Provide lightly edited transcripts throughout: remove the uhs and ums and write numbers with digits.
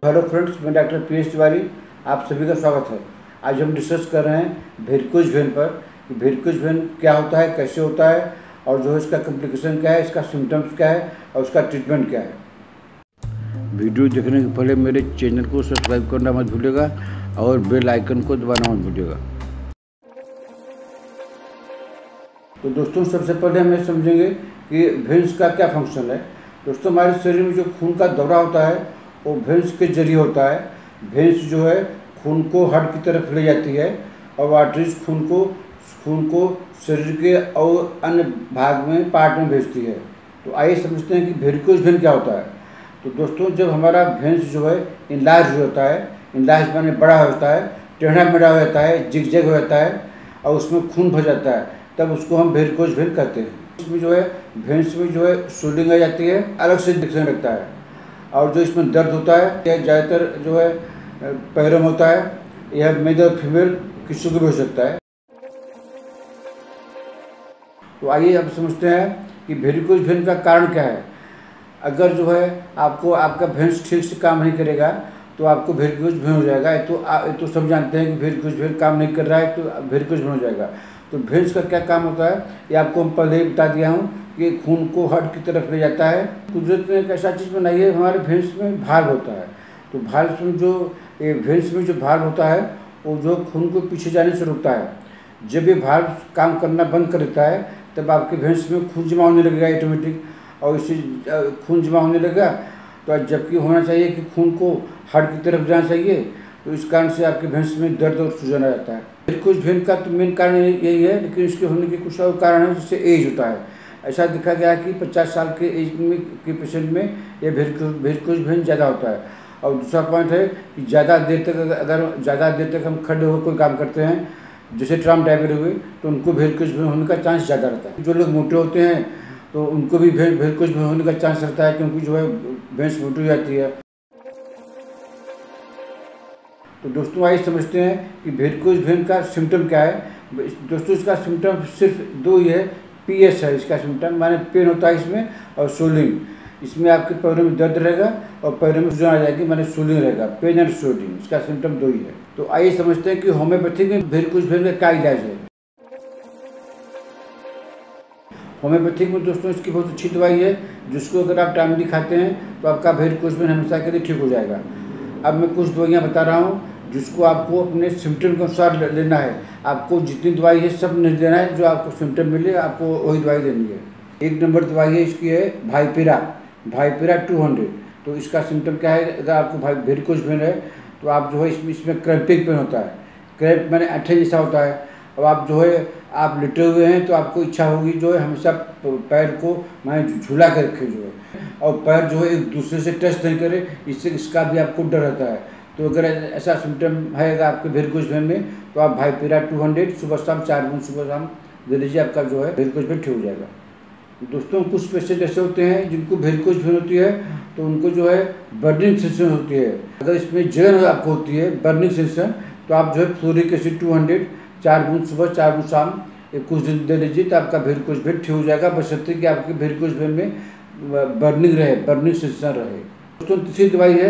Hello friends, मैं doctor PS Tiwari, आप सभी का स्वागत है। आज हम डिस्कस कर रहे हैं वेरिकोज वेन पर कि वेरिकोज वेन क्या होता है, कैसे होता है और जो है इसका कॉम्प्लिकेशन क्या है, इसका सिम्टम्स क्या है और उसका ट्रीटमेंट क्या है। वीडियो देखने के पहले मेरे चैनल को सब्सक्राइब करना मत भूलिएगा और बेल आइकन को दबाना मत भूलिएगा। तो दोस्तों, सबसे पहले हम ये समझेंगे कि वेन्स का क्या फंक्शन है। दोस्तों, हमारे शरीर में जो खून का दौरा होता है वो वेन्स के जरिए होता है। वेन्स जो है खून को हार्ट की तरफ ले जाती है और आर्टरीज खून को शरीर के और अन्य भाग में पार्ट में भेजती है। तो आइए समझते हैं कि वेरिकोज वेन क्या होता है। तो दोस्तों, जब हमारा वेन्स जो है इनलार्ज होता है, इनलार्ज माने बड़ा होता है, टेढ़ा मेढ़ा हो जाता है, जिगजैग हो जाता है और उसमें खून भर जाता है, तब उसको हम वेरिकोज वेन कहते हैं। इसमें जो है वेन्स में जो है स्वेलिंग आ जाती है, अलग से दिखने लगता है और जो इसमें दर्द होता है यह ज़्यादातर जो है पैरों में होता है। यह मेल और फीमेल किसी को भी हो सकता है। तो आइए अब समझते हैं कि वेरिकोज वेन का कारण क्या है। अगर जो है आपका वेन्स ठीक से काम नहीं करेगा तो आपको वेरिकोज वेन हो जाएगा। तो सब जानते हैं कि वेरिकोज वेन काम नहीं कर रहा है तो वेरिकोज वेन हो जाएगा। तो वेन्स का क्या काम होता है ये आपको हम पहले ही बता दिया हूँ कि खून को हार्ट की तरफ ले जाता है। कुदरत ने एक ऐसा चीज़ बनाई है, हमारे वेन्स में भाल्व होता है। तो भाल्व में जो वेन्स में जो भाल्व होता है वो जो खून को पीछे जाने से रोकता है। जब ये भाल्व काम करना बंद कर देता है तब आपके वेन्स में खून जमा होने लगेगा ऑटोमेटिक, और इसी खून जमा होने लगेगा तो जबकि होना चाहिए कि खून को हार्ट की तरफ जाना चाहिए, तो इस कारण से आपके वेन्स में दर्द और सूजन आ जाता है। वेरिकोज वेन का तो मेन कारण यही है, लेकिन इसके होने के कुछ और कारण है, जिससे एज होता है। ऐसा देखा गया है कि 50 साल के एज में के पेशेंट में ये वेरिकोज वेन ज़्यादा होता है। और दूसरा पॉइंट है कि ज़्यादा देर तक हम खड़े होकर कोई काम करते हैं, जैसे ट्राम ड्राइवर हुए, तो उनको वेरिकोज वेन होने का चांस ज़्यादा रहता है। जो लोग मोटे होते हैं तो उनको भी वेरिकोज वेन होने का चांस रहता है, क्योंकि जो है वेन्स मोटी हो जाती है। तो दोस्तों, आइए समझते हैं कि वेरिकोज वेन का सिम्टम क्या है। दोस्तों, इसका सिम्टम सिर्फ दो ही है। पीएस है इसका सिम्टम, माने पेन होता है इसमें, और स्वेलिंग। इसमें आपके पैरों में दर्द रहेगा और पैरों में सूजन आ जाएगी, माने स्वेलिंग रहेगा। पेन एंड स्वेलिंग, इसका सिम्टम दो ही है। तो आइए समझते हैं कि होम्योपैथी में वेरिकोज वेन का क्या इलाज है। होम्योपैथिक में दोस्तों इसकी बहुत अच्छी दवाई है, जिसको अगर आप टाइमली खाते हैं तो आपका वेरिकोज वेन हमेशा के लिए ठीक हो जाएगा। अब मैं कुछ दवाइयाँ बता रहा हूँ जिसको आपको अपने सिम्टम के अनुसार लेना है। आपको जितनी दवाई है सब नहीं लेना है, जो आपको सिम्टम मिले आपको वही दवाई लेनी है। 1 नंबर दवाई है इसकी है भाईपीरा 200। तो इसका सिम्टम क्या है, अगर आपको वेरिकोज वेन है तो आप जो है इसमें क्रैम्पिंग पेन होता है। क्रैम्प मैंने अट्ठे जैसा होता है। अब आप जो है आप लेटे हुए हैं तो आपको इच्छा होगी जो है हमेशा पैर को माने झूला कर रखे जो है, और पैर जो है एक दूसरे से टच नहीं करे, इसका भी आपको डर रहता है। तो अगर ऐसा सिम्टम है अगर आपके वेरिकोज वेन में, तो आप भाईपीरा 200 सुबह शाम 4 बूंद सुबह शाम दे लीजिए, आपका जो है वेरिकोज वेन ठीक हो जाएगा। दोस्तों, कुछ पेशेंट ऐसे होते हैं जिनको वेरिकोज वेन होती है तो उनको जो है बर्निंग सेंसेशन होती है। अगर इसमें जलन आपको होती है बर्निंग सेंसेशन, तो आप जो है फ्लोरिक एसिड 200 4 बूंद सुबह 4 बूंद शाम कुछ दिन दे लीजिए, तो आपका वेरिकोज वेन ठीक हो जाएगा, बशर्ते कि आपके वेरिकोज वेन में बर्निंग सेंसेशन रहे। दोस्तों, तीसरी दवाई है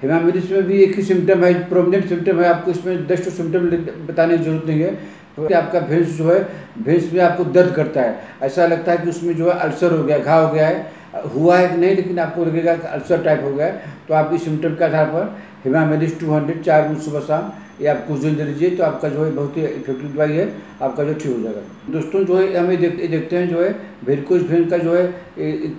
हेमामिलिस में भी एक ही सिम्टम है, प्रोमिनेंट सिम्टम है। आपको इसमें 10 सिम्टम बताने की जरूरत नहीं है। तो आपका वेन्स जो है वेन्स में आपको दर्द करता है, ऐसा लगता है कि उसमें जो है अल्सर हो गया, घाव हो गया है, हुआ है कि नहीं, लेकिन आपको लगेगा कि अल्सर टाइप हो गया है। तो आप इस सिम्टम के आधार पर हेमामिलिस 200 4 बूंद सुबह शाम या आप कुछ दिन दे लीजिए, तो आपका जो है बहुत ही इफेक्टिव दवाई है, आपका जो ठीक हो जाएगा। दोस्तों, जो है हमें देखते हैं जो है वेरिकोज वेन का जो है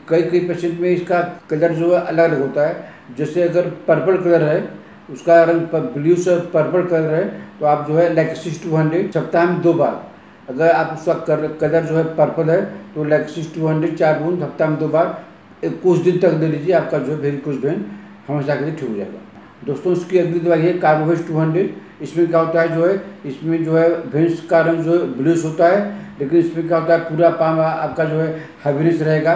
कई पेशेंट में इसका कलर जो है अलग अलग होता है। जैसे अगर पर्पल कलर है, उसका रंग ब्लू से पर्पल कलर है, तो आप जो है लैक्सिस 200 सप्ताह में 2 बार, अगर आप उसका कलर जो है पर्पल है तो लैक्सिस 200 4 बूंद हफ्ता में 2 बार कुछ दिन तक दे लीजिए, आपका जो है वेरिकोज वेन हमेशा के लिए ठीक हो जाएगा। दोस्तों, इसकी अगली दवाई है कार्बोवेज 200। इसमें क्या होता है इसमें जो है वेन्स का रंग जो है ब्लूइश होता है, लेकिन इसमें क्या होता है पूरा पाँव आपका जो है हैवीनेस रहेगा,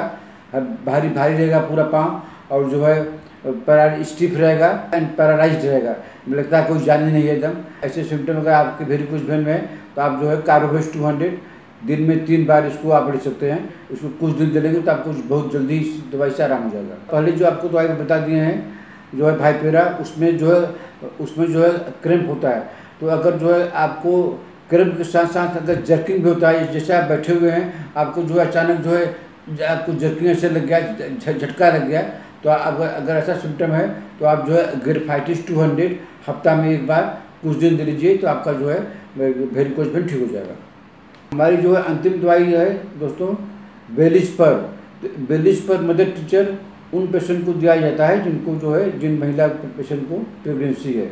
भारी रहेगा पूरा पाँव, और जो है स्टिफ रहेगा एंड पैरालाइज्ड रहेगा, लगता है कोई जान ही नहीं है एकदम। ऐसे सिम्टम अगर आपके वेरिकोज वेन में है तो आप जो है कार्बोवेज 200 दिन में 3 बार इसको आप ले सकते हैं। इसको कुछ दिन ले लेंगे तो आपको बहुत जल्दी इस दवाई से आराम हो जाएगा। पहले जो आपको दवाई बता दिए हैं जो है भाईपेरा, उसमें जो है क्रैम्प होता है। तो अगर जो है आपको क्रैम्प के साथ साथ अगर जर्किंग भी होता है, जैसे आप बैठे हुए हैं, आपको जो है अचानक जो है आपको जर्किंग ऐसे लग गया, झटका लग गया, तो अगर ऐसा सिम्टम है तो आप जो है ग्रिफाइटिस 200 हफ्ता में एक बार कुछ दिन दे लीजिए, तो आपका जो है वेरिकोज वेन ठीक हो जाएगा। हमारी जो है अंतिम दवाई है दोस्तों बेलिस्पर। बेलिस्पर मदर टीचर उन पेशेंट को दिया जाता है जिनको जो है जिन महिला पेशेंट को प्रेगनेंसी है,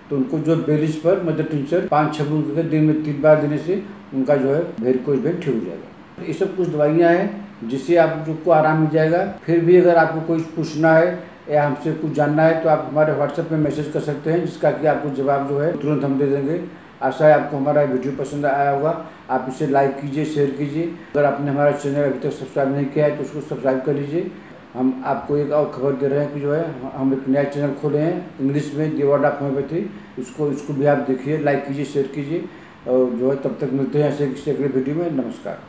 तो उनको जो बेलिस्पर मदर टीचर 5-6 बूंद दिन में 3 बार देने से उनका जो है वेरिकोज वेन ठीक हो जाएगा। ये सब कुछ दवाइयाँ हैं जिससे आपको आराम मिल जाएगा। फिर भी अगर आपको कोई पूछना है या हमसे कुछ जानना है तो आप हमारे व्हाट्सएप में मैसेज कर सकते हैं, जिसका कि आपको जवाब जो है तुरंत हम दे देंगे। आशा है आपको हमारा वीडियो पसंद आया होगा। आप इसे लाइक कीजिए, शेयर कीजिए। अगर आपने हमारा चैनल अभी तक सब्सक्राइब नहीं किया है तो उसको सब्सक्राइब कर लीजिए। हम आपको एक और खबर दे रहे हैं कि जो है हम एक नया चैनल खोले हैं इंग्लिश में, द वर्ड ऑफ होम्योपैथी। इसको भी आप देखिए, लाइक कीजिए, शेयर कीजिए, और जो है तब तक मिलते हैं ऐसे किसी अगले वीडियो में। नमस्कार।